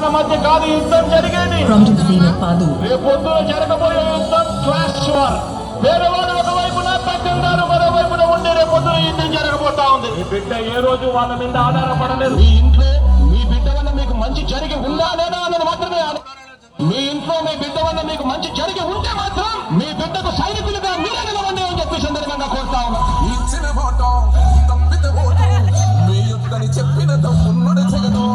మన మధ్య కాదు యుద్ధం జరిగేది. రేపు పొద్దున జరగబోయే యుద్ధం క్లాష్ వార్. పేదవాడు ఒకవైపున, పెద్దందారు మరోవైపున ఉండి రేపు పొద్దున యుద్ధం జరగబోతా ఉంది. మీ బిడ్డ ఏ రోజు వాళ్ళ మీద ఆధారపడలేదు. మీ ఇంట్లో మీ బిడ్డ వల్ల మీకు మంచి జరిగి ఉందా లేదా అన్నది మాత్రమే. మీ ఇంట్లో మీ బిడ్డ వల్ల మీకు మంచి జరిగి ఉంటే మాత్రం మీ బిడ్డకు సైనికులుగా మీరే నిలవండి అని చెప్పి సందర్భంగా కోరుతా ఉన్నా. చెప్పిన తప్పున్నది జగను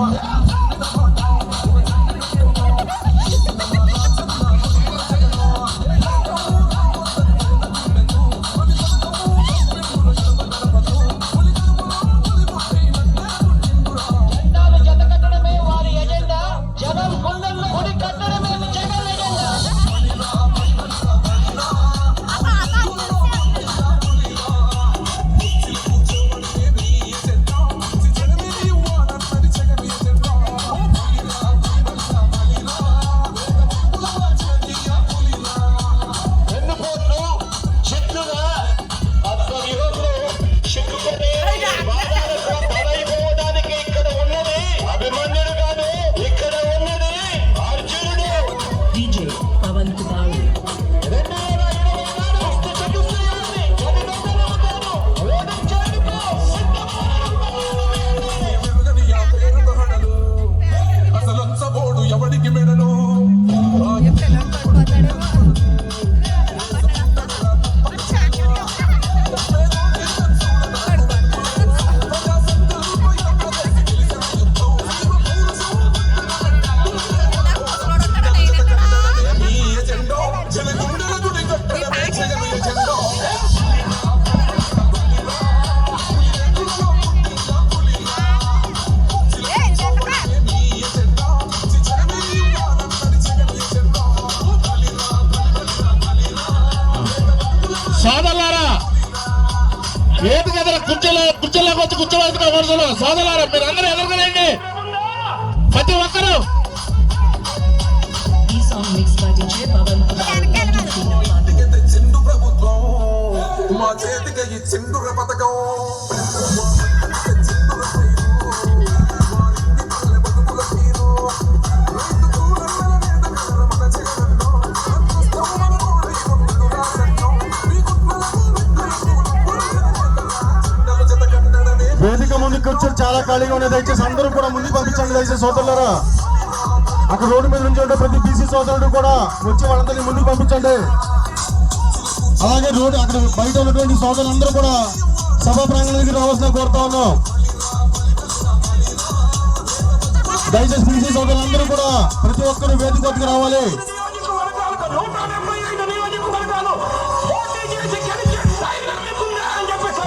సోదరులారా, ఏది కదా కుర్చీలోకి వచ్చి కూర్చోవలసిన వరుసలో సోదరులారా, మీరు అందరూ ఎదుర్కొనండి. ప్రతి ఒక్కరూ మా చేతికి ఇచ్చిండు పథకం. వేదిక ముందుకు వచ్చి చాలా ఖాళీగా ఉన్నాయి. దయచేసి అందరూ కూడా ముందుకు పంపించండి. దయచేసి సోదరులారా, అక్కడ రోడ్డు మీద నుంచి ఉంటే ప్రతి బీసీ సోదరుడు కూడా వచ్చి వాళ్ళందరినీ ముందుకు పంపించండి. అలాగే రోడ్డు అక్కడ బయట ఉన్నటువంటి సోదరులందరూ కూడా సభా ప్రాంగణం దగ్గర రావాల్సిన కోరుతా ఉన్నాం. దయచేసి బీసీ సోదరులందరూ కూడా ప్రతి ఒక్కరు వేదిక వద్దకు రావాలి.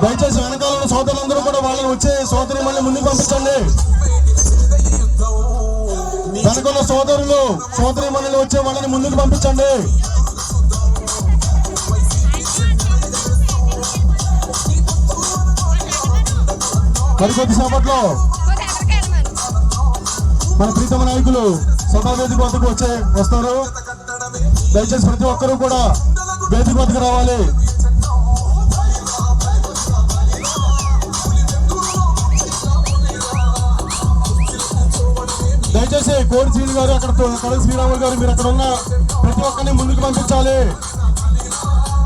దయచేసి వెనకాల ఉన్న సోదరులందరూ కూడా వాళ్ళని వచ్చే సోదరి మళ్ళీ ముందుకు పంపించండి. వెనకాల సోదరులు సోదరి మళ్ళీ వచ్చే వాళ్ళని ముందుకు పంపించండి. మరికొద్ది సేపట్లో మన ప్రీతమ నాయకులు సభా వేదిక వద్దకు వస్తారు. దయచేసి ప్రతి ఒక్కరూ కూడా వేదిక వద్దకు రావాలి. దయచేసి కోడి శ్రీని గారు, అక్కడ కడల శ్రీరాములు గారు, మీరు అక్కడ ఉన్న ప్రతి ఒక్కరిని ముందుకు పంపించాలి.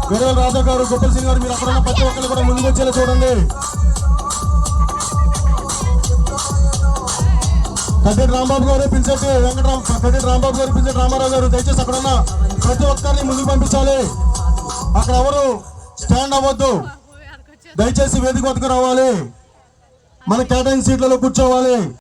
వీరవేల రాధా గారు, గొప్పల శ్రీని గారు, మీరు అక్కడ ఉన్న ప్రతి ఒక్కరిని కూడా ముందుకు వచ్చేలా చూడండి. కడ్డెటి రాంబాబు గారు, పిలిచెట్టి కడ్డెటి రాంబాబు గారు, పిలిచెట్టి రామారావు గారు, దయచేసి అక్కడ ఉన్న ప్రతి ఒక్కరిని ముందుకు పంపించాలి. అక్కడ ఎవరు స్టాండ్ అవ్వద్దు. దయచేసి వేదిక వద్దకు రావాలి. మన కేటాయించిన సీట్లలో కూర్చోవాలి.